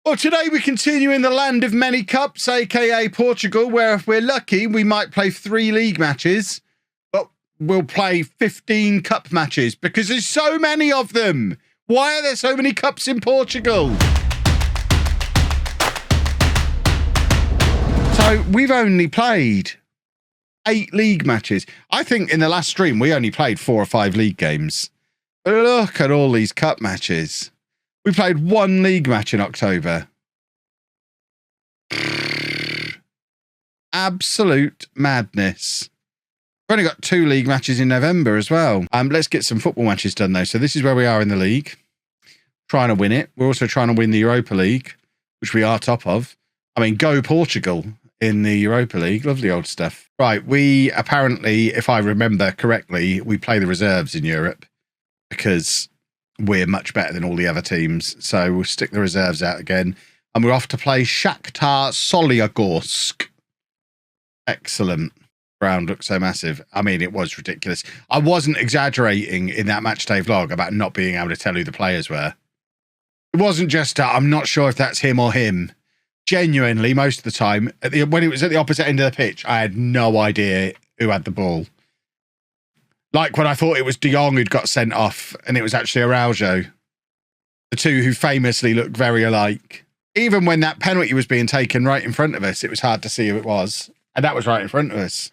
Well, today we continue in the land of many cups, aka Portugal, where if we're lucky, we might play 3 league matches, but we'll play 15 cup matches because there's so many of them. Why are there so many cups in Portugal? So we've only played 8 league matches. I think in the last stream, we only played 4 or 5 league games. Look at all these cup matches. We played 1 league match in October. Absolute madness. We've only got 2 league matches in November as well. Let's get some football matches done though. So this is where we are in the league. Trying to win it. We're also trying to win the Europa League, which we are top of. I mean, go Portugal in the Europa League. Lovely old stuff. Right, we apparently, if I remember correctly, we play the reserves in Europe because we're much better than all the other teams. So we'll stick the reserves out again. And we're off to play Shakhtar Soligorsk. Excellent. Ground looks so massive. I mean, it was ridiculous. I wasn't exaggerating in that matchday vlog about not being able to tell who the players were. It wasn't just, I'm not sure if that's him or him. Genuinely, most of the time, when it was at the opposite end of the pitch, I had no idea who had the ball. Like when I thought it was De Jong who'd got sent off and it was actually Araujo. The two who famously look very alike. Even when that penalty was being taken right in front of us, it was hard to see who it was. And that was right in front of us.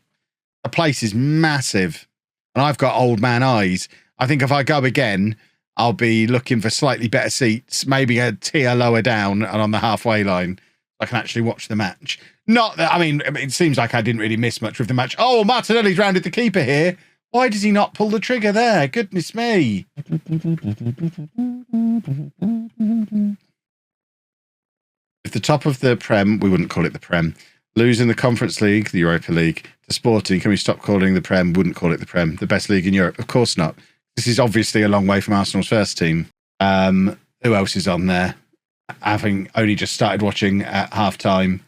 The place is massive. And I've got old man eyes. I think if I go again, I'll be looking for slightly better seats, maybe a tier lower down and on the halfway line. I can actually watch the match. Not that, I mean, it seems like I didn't really miss much with the match. Oh, Martinelli's rounded the keeper here. Why does he not pull the trigger there? Goodness me. If the top of the Prem, we wouldn't call it the Prem, losing the Conference League, the Europa League, to Sporting, can we stop calling the Prem? Wouldn't call it the Prem. The best league in Europe? Of course not. This is obviously a long way from Arsenal's first team. Who else is on there? Having only just started watching at half-time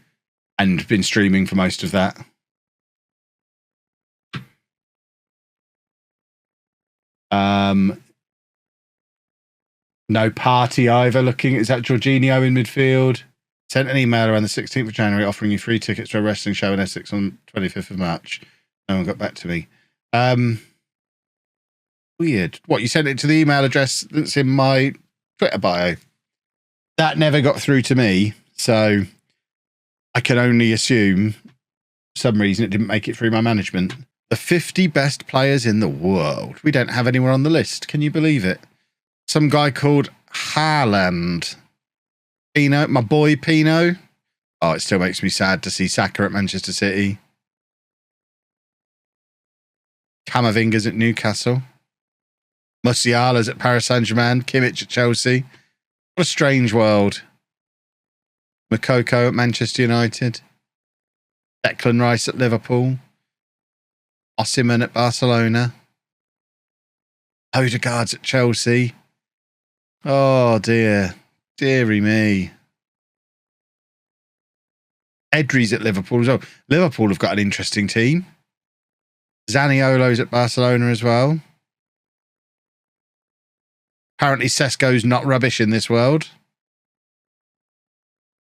and been streaming for most of that. No Party either looking. Is that Jorginho in midfield? Sent an email around the 16th of January offering you free tickets to a wrestling show in Essex on 25th of March. No one got back to me. Weird. What, you sent it to the email address that's in my Twitter bio? That never got through to me, so I can only assume for some reason it didn't make it through my management. The 50 best players in the world. We don't have anyone on the list. Can you believe it? Some guy called Haaland. Pino, my boy Pino. Oh, it still makes me sad to see Saka at Manchester City. Camavinga's at Newcastle. Musiala's at Paris Saint-Germain. Kimmich at Chelsea. What a strange world. Moukoko at Manchester United. Declan Rice at Liverpool. Osimhen at Barcelona. Odegaard's at Chelsea. Oh dear. Deary me. Edri's at Liverpool as well. Liverpool have got an interesting team. Zaniolo's at Barcelona as well. Apparently Sesko's not rubbish in this world,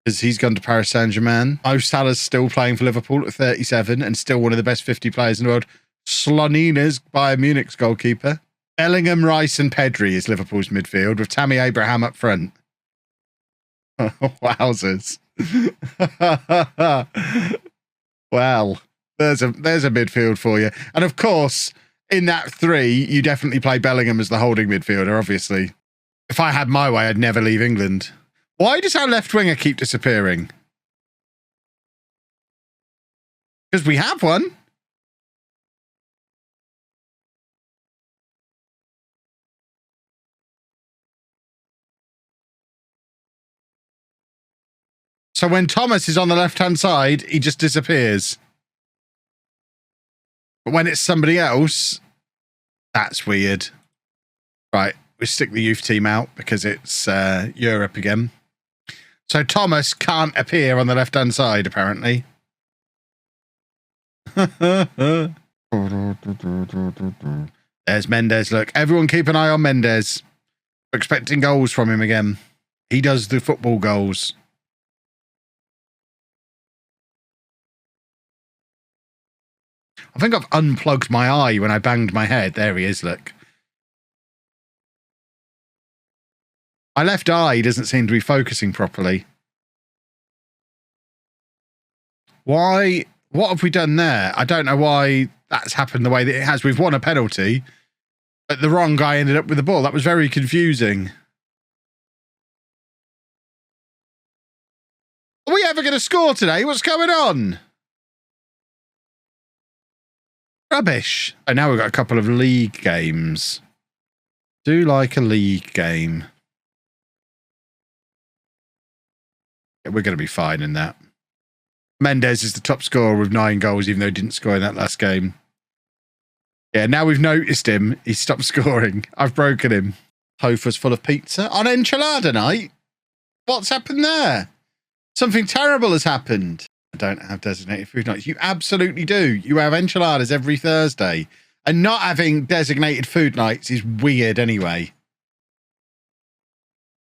because he's gone to Paris Saint-Germain. Mo Salah's still playing for Liverpool at 37 and still one of the best 50 players in the world. Slonina's Bayern Munich's goalkeeper. Bellingham, Rice and Pedri is Liverpool's midfield with Tammy Abraham up front. Wowzers. Well, there's a midfield for you. And of course, in that 3, you definitely play Bellingham as the holding midfielder, obviously. If I had my way, I'd never leave England. Why does our left winger keep disappearing? Because we have one. So when Thomas is on the left-hand side, he just disappears. But when it's somebody else, that's weird. Right, we stick the youth team out because it's Europe again. So Thomas can't appear on the left-hand side, apparently. There's Mendes, look. Everyone keep an eye on Mendes. We're expecting goals from him again. He does the football goals. I think I've unplugged my eye when I banged my head. There he is, look. My left eye doesn't seem to be focusing properly. Why? What have we done there? I don't know why that's happened the way that it has. We've won a penalty, but the wrong guy ended up with the ball. That was very confusing. Are we ever going to score today? What's going on? Rubbish. And now we've got a couple of league games. Do like a league game. Yeah, we're going to be fine in that. Mendes is the top scorer with 9 goals, even though he didn't score in that last game. Yeah, now we've noticed him. He stopped scoring. I've broken him. Sofa's full of pizza on enchilada night. What's happened there? Something terrible has happened. I don't have designated food nights. You absolutely do. You have enchiladas every Thursday. And not having designated food nights is weird anyway.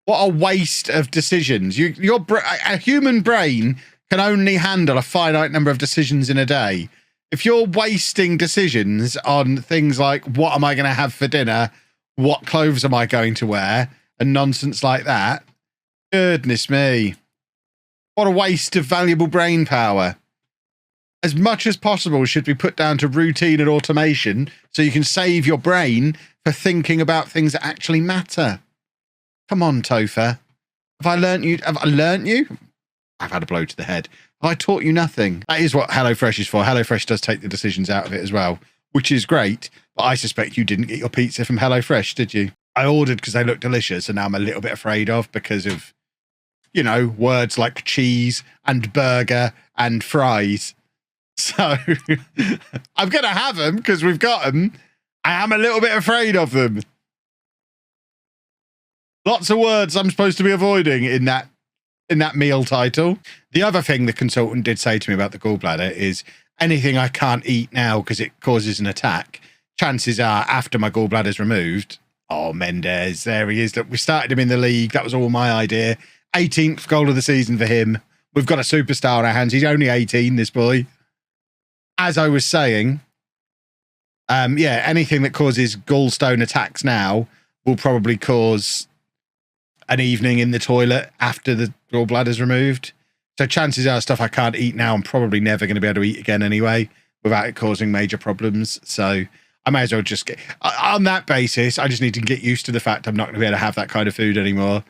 What a waste of decisions. A human brain can only handle a finite number of decisions in a day. If you're wasting decisions on things like, what am I going to have for dinner? What clothes am I going to wear? And nonsense like that. Goodness me. What a waste of valuable brain power. As much as possible should be put down to routine and automation so you can save your brain for thinking about things that actually matter. Come on, Topher. Have I learnt you? I've had a blow to the head. Have I taught you nothing? That is what HelloFresh is for. HelloFresh does take the decisions out of it as well, which is great. But I suspect you didn't get your pizza from HelloFresh, did you? I ordered because they look delicious, and now I'm a little bit afraid of because of, you know, words like cheese and burger and fries. So I'm going to have them because we've got them. I am a little bit afraid of them. Lots of words I'm supposed to be avoiding in that meal title. The other thing the consultant did say to me about the gallbladder is anything I can't eat now because it causes an attack, chances are after my gallbladder's removed. Oh, Mendes, there he is. Look, we started him in the league. That was all my idea. 18th goal of the season for him. We've got a superstar on our hands. He's only 18, this boy. As I was saying, yeah, anything that causes gallstone attacks now will probably cause an evening in the toilet after the gallbladder's removed. So chances are stuff I can't eat now, I'm probably never going to be able to eat again anyway without it causing major problems. So I may as well just get, on that basis, I just need to get used to the fact I'm not going to be able to have that kind of food anymore.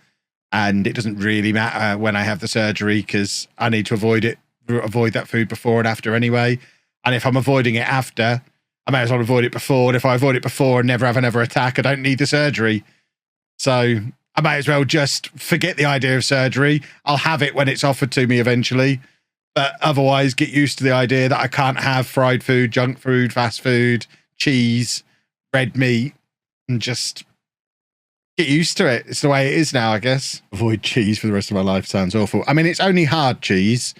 And it doesn't really matter when I have the surgery because I need to avoid that food before and after anyway. And if I'm avoiding it after, I may as well avoid it before. And if I avoid it before and never have another attack, I don't need the surgery. So I might as well just forget the idea of surgery. I'll have it when it's offered to me eventually. But otherwise, get used to the idea that I can't have fried food, junk food, fast food, cheese, red meat, and just get used to it. It's the way it is now, I guess. Avoid cheese for the rest of my life sounds awful. I mean, it's only hard cheese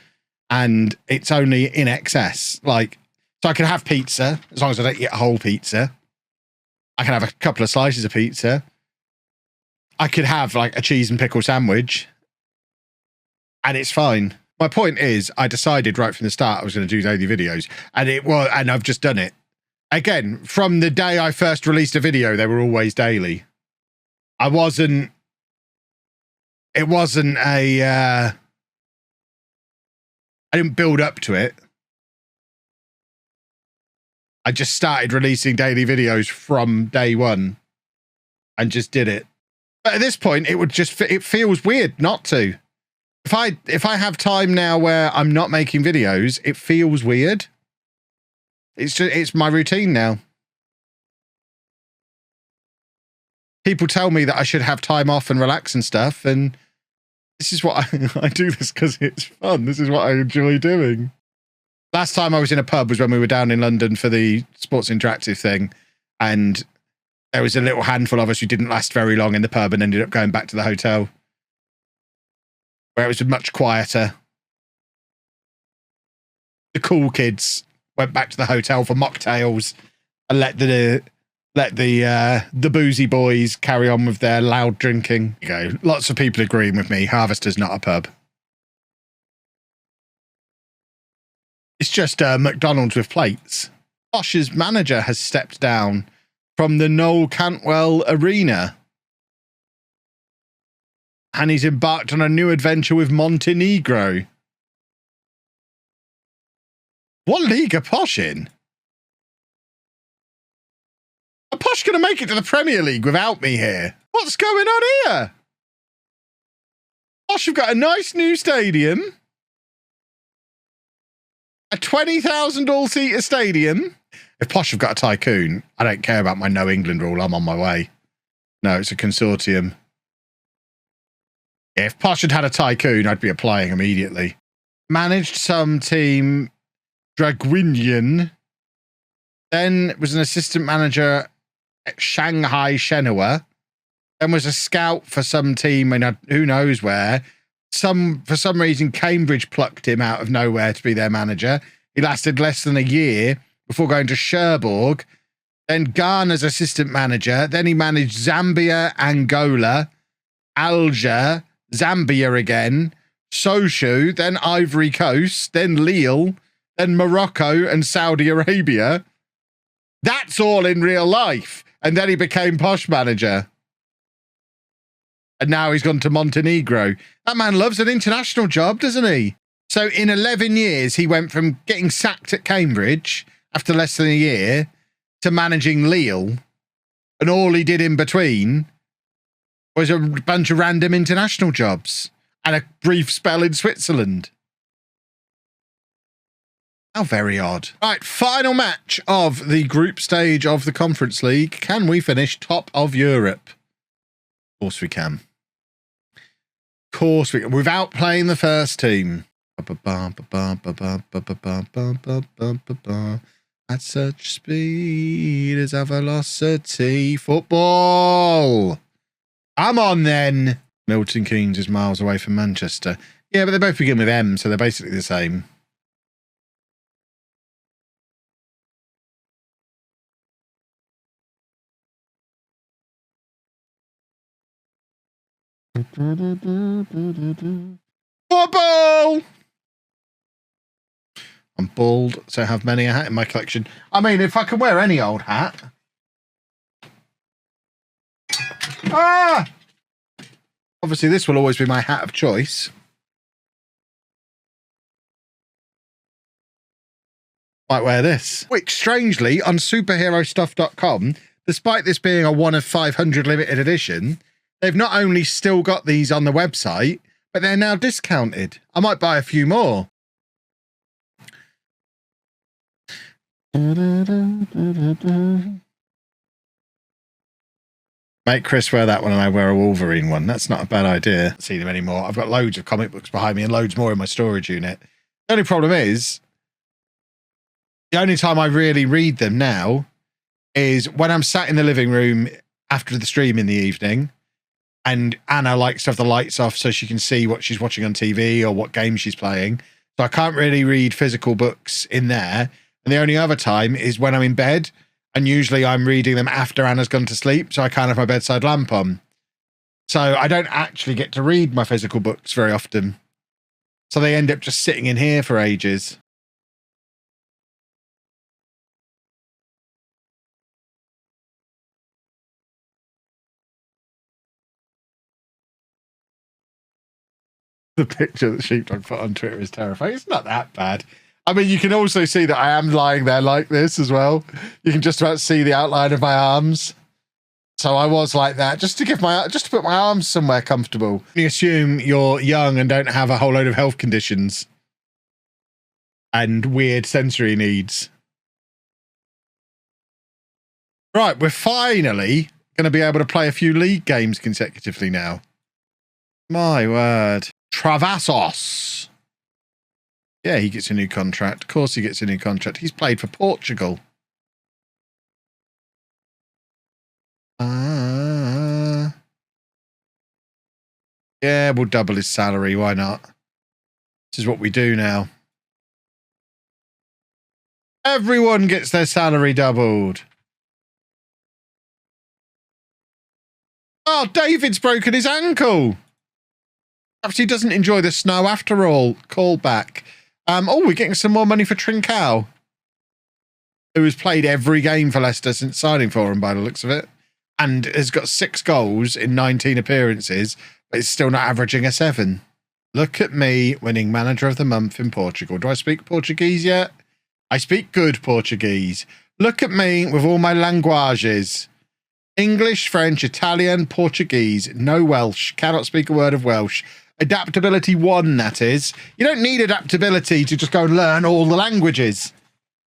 and it's only in excess. Like, so I can have pizza as long as I don't eat a whole pizza. I can have a couple of slices of pizza. I could have like a cheese and pickle sandwich and it's fine. My point is I decided right from the start I was going to do daily videos and I've just done it. Again, from the day I first released a video, they were always daily. I didn't build up to it. I just started releasing daily videos from day one and just did it. But at this point, it feels weird not to. If I have time now where I'm not making videos, it feels weird. It's my routine now. People tell me that I should have time off and relax and stuff, and this is what I do this because it's fun. This is what I enjoy doing. Last time I was in a pub was when we were down in London for the Sports Interactive thing, and there was a little handful of us who didn't last very long in the pub and ended up going back to the hotel, where it was much quieter. The cool kids went back to the hotel for mocktails and let the boozy boys carry on with their loud drinking. There you go. Lots of people agreeing with me. Harvester's not a pub. It's just McDonald's with plates. Posh's manager has stepped down from the Noel Cantwell Arena. And he's embarked on a new adventure with Montenegro. What league are Posh in? Are Posh going to make it to the Premier League without me here? What's going on here? Posh have got a nice new stadium. A 20,000 all-seater stadium. If Posh have got a tycoon, I don't care about my no England rule. I'm on my way. No, it's a consortium. If Posh had had a tycoon, I'd be applying immediately. Managed some team, Draguignan. Then was an assistant manager at Shanghai Shenhua. Then was a scout for some team in who knows where. For some reason, Cambridge plucked him out of nowhere to be their manager. He lasted less than a year before going to Cherbourg. Then Ghana's assistant manager. Then he managed Zambia, Angola, Alger, Zambia again, Soshu, then Ivory Coast, then Lille, then Morocco and Saudi Arabia. That's all in real life. And then he became Posh manager. And now he's gone to Montenegro. That man loves an international job, doesn't he? So in 11 years, he went from getting sacked at Cambridge after less than a year to managing Lille. And all he did in between was a bunch of random international jobs and a brief spell in Switzerland. How very odd. Right, final match of the group stage of the Conference League. Can we finish top of Europe? Of course we can. Of course we can. Without playing the first team. At such speed as our velocity. Football! I'm on then. Milton Keynes is miles away from Manchester. Yeah, but they both begin with M, so they're basically the same. Football! I'm bald, so I have many a hat in my collection. I mean, if I can wear any old hat. Ah! Obviously, this will always be my hat of choice. Might wear this. Which, strangely, on superherostuff.com, despite this being a 1 of 500 limited edition, they've not only still got these on the website, but they're now discounted. I might buy a few more. Make Chris wear that one and I wear a Wolverine one. That's not a bad idea. Don't see them anymore. I've got loads of comic books behind me and loads more in my storage unit. The only problem is, the only time I really read them now is when I'm sat in the living room after the stream in the evening and Anna likes to have the lights off so she can see what she's watching on TV or what game she's playing. So I can't really read physical books in there. And the only other time is when I'm in bed. And usually I'm reading them after Anna's gone to sleep, so I can't have my bedside lamp on. So I don't actually get to read my physical books very often. So they end up just sitting in here for ages. The picture that Sheepdog put on Twitter is terrifying. It's not that bad. I mean, you can also see that I am lying there like this as well. You can just about see the outline of my arms. So I was like that, just to put my arms somewhere comfortable. You assume you're young and don't have a whole load of health conditions and weird sensory needs. Right, we're finally going to be able to play a few league games consecutively now. My word. Travassos. Yeah, he gets a new contract. Of course he gets a new contract. He's played for Portugal. Yeah, we'll double his salary. Why not? This is what we do now. Everyone gets their salary doubled. Oh, David's broken his ankle. Perhaps he doesn't enjoy the snow after all. Call back. Oh, we're getting some more money for Trincao. who has played every game for Leicester since signing for him by the looks of it, and has got 6 goals in 19 appearances, but is still not averaging a 7. Look at me winning Manager of the Month in Portugal. Do I speak Portuguese yet? I speak good Portuguese. Look at me with all my languages. English, French, Italian, Portuguese, no Welsh. Cannot speak a word of Welsh. Adaptability 1, that is. You don't need adaptability to just go and learn all the languages.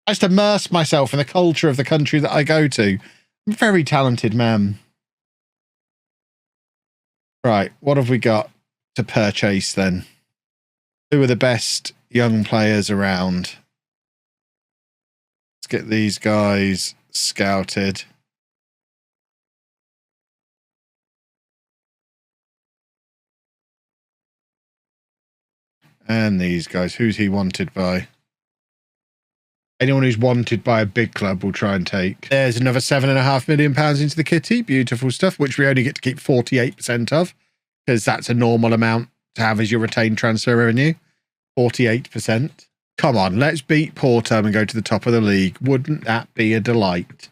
I just immerse myself in the culture of the country that I go to. I'm a very talented man. Right, what have we got to purchase then? Who are the best young players around? Let's get these guys scouted. And these guys, who's he wanted by? Anyone who's wanted by a big club will try and take. There's another £7.5 million into the kitty. Beautiful stuff, which we only get to keep 48% of, because that's a normal amount to have as your retained transfer revenue. 48%. Come on, let's beat Porto and go to the top of the league. Wouldn't that be a delight?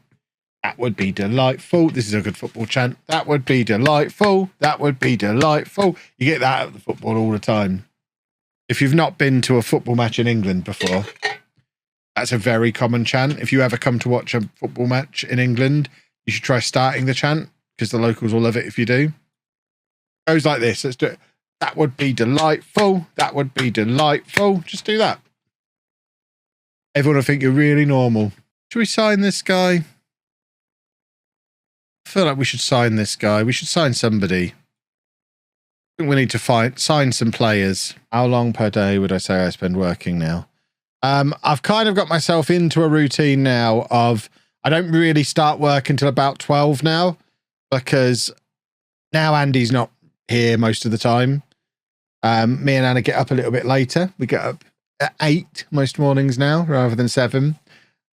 That would be delightful. This is a good football chant. That would be delightful. That would be delightful. You get that at the football all the time. If you've not been to a football match in England before, that's a very common chant. If you ever come to watch a football match in England, you should try starting the chant, because the locals will love it if you do. It goes like this. Let's do it. That would be delightful. That would be delightful. Just do that. Everyone will think you're really normal. Should we sign this guy? I feel like we should sign this guy. We should sign somebody. I think we need to sign some players. How long per day would I say I spend working now? I've kind of got myself into a routine now of I don't really start work until about 12 now, because now Andy's not here most of the time. Me and Anna get up a little bit later. We get up at 8 most mornings now rather than 7.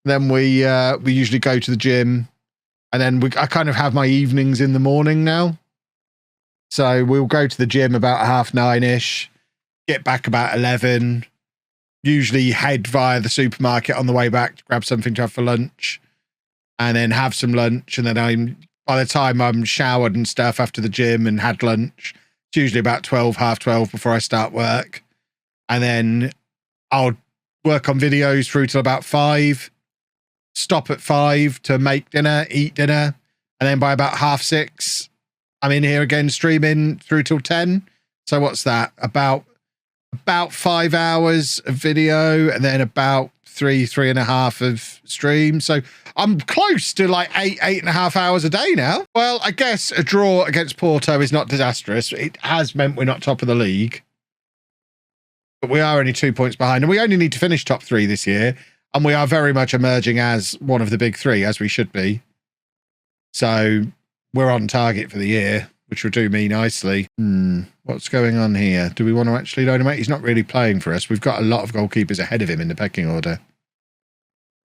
Then we usually go to the gym, and then I kind of have my evenings in the morning now. So we'll go to the gym about 9:30ish, get back about 11, usually head via the supermarket on the way back to grab something to have for lunch, and then have some lunch. And then by the time I'm showered and stuff after the gym and had lunch, it's usually about 12, half 12 before I start work. And then I'll work on videos through till about 5, stop at 5 to make dinner, eat dinner. And then by about 6:30, I'm in here again streaming through till 10. So what's that? About 5 hours of video, and then about 3.5 of stream. So I'm close to like 8.5 hours a day now. Well, I guess a draw against Porto is not disastrous. It has meant we're not top of the league, but we are only 2 points behind, and we only need to finish top 3 this year. And we are very much emerging as one of the big 3, as we should be. So we're on target for the year, which will do me nicely. What's going on here? Do we want to actually loan him out? He's not really playing for us. We've got a lot of goalkeepers ahead of him in the pecking order.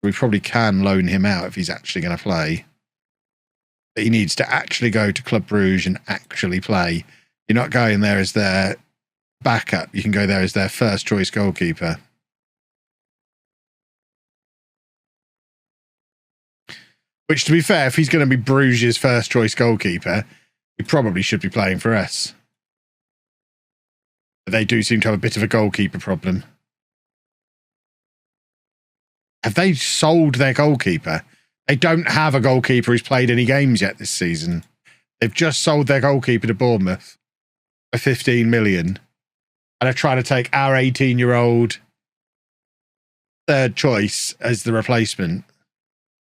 We probably can loan him out if he's actually going to play. But he needs to actually go to Club Brugge and actually play. You're not going there as their backup. You can go there as their first choice goalkeeper. Which, to be fair, if he's going to be Bruges' first choice goalkeeper, he probably should be playing for us. But they do seem to have a bit of a goalkeeper problem. Have they sold their goalkeeper? They don't have a goalkeeper who's played any games yet this season. They've just sold their goalkeeper to Bournemouth for 15 million. And are trying to take our 18-year-old third choice as the replacement.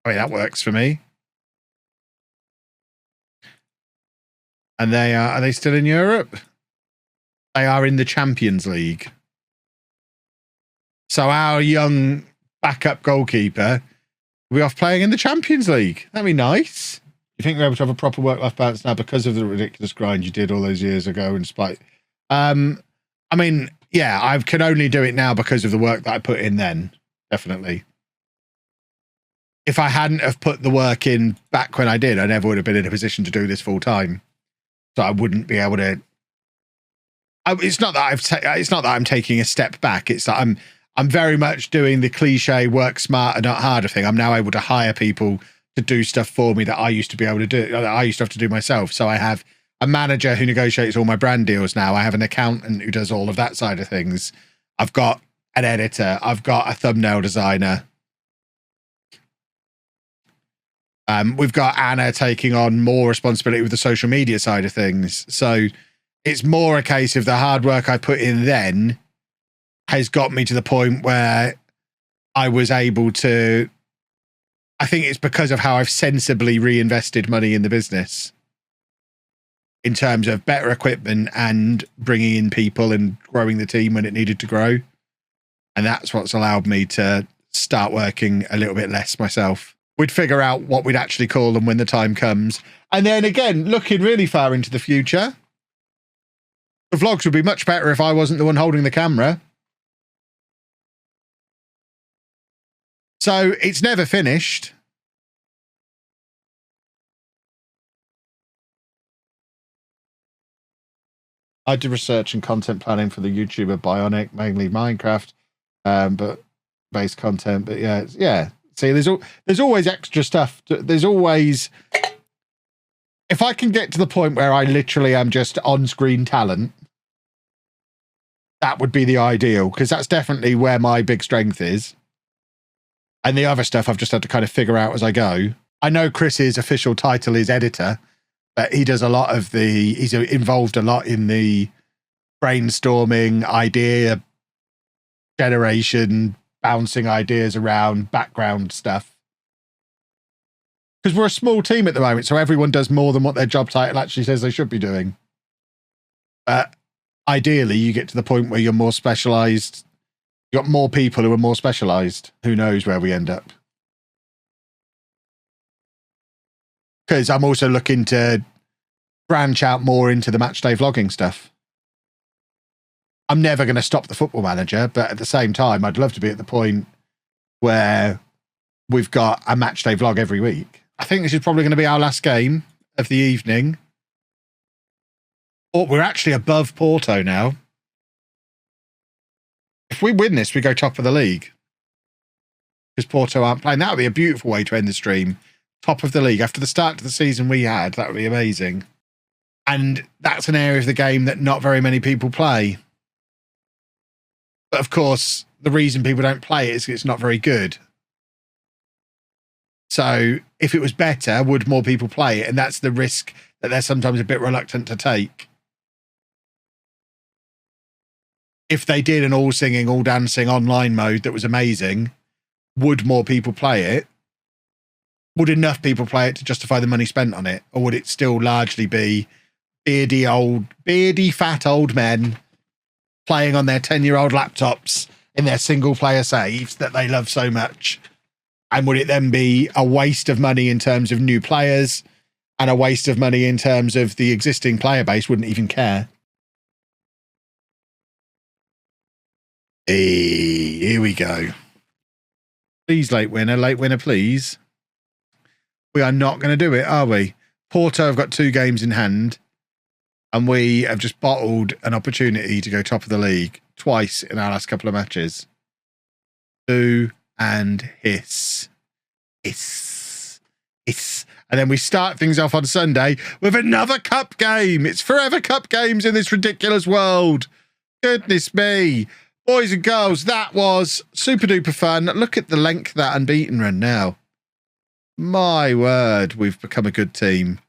I mean, that works for me. And are they still in Europe? They are in the Champions League. So our young backup goalkeeper will be off playing in the Champions League. That'd be nice. You think we're able to have a proper work-life balance now because of the ridiculous grind you did all those years ago in spite? I mean, yeah, I can only do it now because of the work that I put in then. Definitely. If I hadn't have put the work in back when I did, I never would have been in a position to do this full time. So I wouldn't be able to. It's not that I'm taking a step back. It's that I'm very much doing the cliche work smarter, not harder thing. I'm now able to hire people to do stuff for me that I used to be able to do, that I used to have to do myself. So I have a manager who negotiates all my brand deals now. I have an accountant who does all of that side of things. I've got an editor. I've got a thumbnail designer. We've got Anna taking on more responsibility with the social media side of things. So it's more a case of the hard work I put in then has got me to the point where I was able to, I think it's because of how I've sensibly reinvested money in the business in terms of better equipment and bringing in people and growing the team when it needed to grow. And that's what's allowed me to start working a little bit less myself. We'd figure out what we'd actually call them when the time comes. And then again, looking really far into the future, the vlogs would be much better if I wasn't the one holding the camera. So it's never finished. I do research and content planning for the YouTuber Bionic, mainly Minecraft, but based content. But yeah. See, there's always extra stuff. There's always, if I can get to the point where I literally am just on-screen talent, that would be the ideal, because that's definitely where my big strength is. And the other stuff I've just had to kind of figure out as I go. I know Chris's official title is editor, but he does a lot of he's involved a lot in the brainstorming, idea generation, bouncing ideas around, background stuff. Because we're a small team at the moment, so everyone does more than what their job title actually says they should be doing. But ideally, you get to the point where you're more specialised. You've got more people who are more specialised. Who knows where we end up? Because I'm also looking to branch out more into the matchday vlogging stuff. I'm never going to stop the Football Manager, but at the same time, I'd love to be at the point where we've got a matchday vlog every week. I think this is probably going to be our last game of the evening. Oh, we're actually above Porto now. If we win this, we go top of the league. Because Porto aren't playing. That would be a beautiful way to end the stream. Top of the league. After the start to the season we had, that would be amazing. And that's an area of the game that not very many people play. But of course, the reason people don't play it is it's not very good. So if it was better, would more people play it? And that's the risk that they're sometimes a bit reluctant to take. If they did an all singing, all dancing online mode that was amazing, would more people play it? Would enough people play it to justify the money spent on it? Or would it still largely be beardy, fat old men playing on their 10-year-old laptops in their single-player saves that they love so much? And would it then be a waste of money in terms of new players and a waste of money in terms of the existing player base wouldn't even care? Hey, here we go. Please, late winner, please. We are not going to do it, are we? Porto have got 2 games in hand, and we have just bottled an opportunity to go top of the league twice in our last couple of matches. 2 and hiss. And then we start things off on Sunday with another cup game. It's forever cup games in this ridiculous world. Goodness me. Boys and girls, that was super duper fun. Look at the length of that unbeaten run now. My word, we've become a good team.